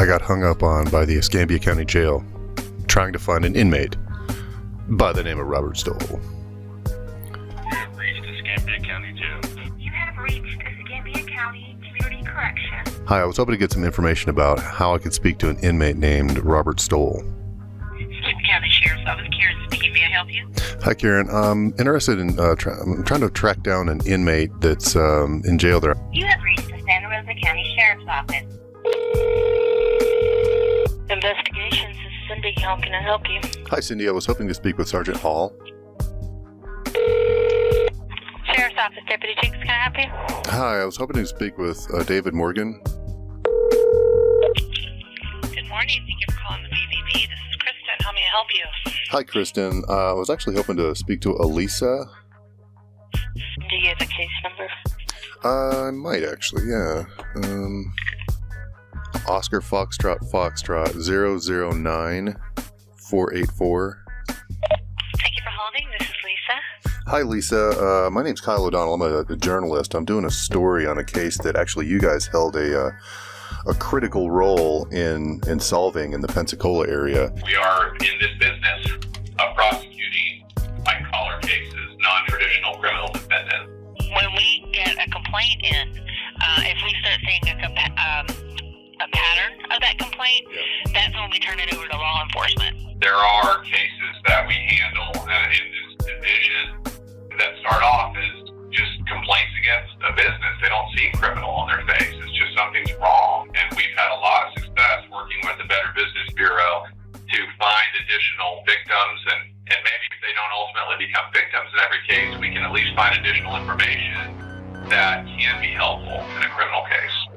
I got hung up on by the Escambia County Jail trying to find an inmate by the name of Robert Stoll. You have reached Escambia County Jail. You have reached Escambia County Community Correction. Hi, I was hoping to get some information about how I could speak to an inmate named Robert Stoll. Escambia County Sheriff's Office, Karen speaking. May I help you? Hi, Karen. I'm interested in I'm trying to track down an inmate that's in jail there. You have reached the Santa Rosa County Sheriff's Office. Investigations, this is Cindy. How can I help you? Hi, Cindy. I was hoping to speak with Sergeant Hall. Sheriff's Office, Deputy Jinks, can I help you? Hi, I was hoping to speak with David Morgan. Good morning. Thank you for calling the BBB. This is Kristen. How may I help you? Hi, Kristen. I was actually hoping to speak to Elisa. Do you have a case number? I might actually, yeah. Oscar Foxtrot 009484. Thank you for holding. This is Lisa. Hi, Lisa. My name's Kyle O'Donnell. I'm a journalist. I'm doing a story on a case that actually you guys held a critical role in solving in the Pensacola area. We are in this business of prosecuting white-collar cases, non-traditional criminal defendants. When we get a complaint in, if we start seeing a pattern of that complaint, that's when we turn it over to law enforcement. There are cases that we handle in this division that start off as just complaints against a business. They don't see criminal on their face. It's just something's wrong. And we've had a lot of success working with the Better Business Bureau to find additional victims. And maybe if they don't ultimately become victims in every case, we can at least find additional information that can be helpful in a criminal case.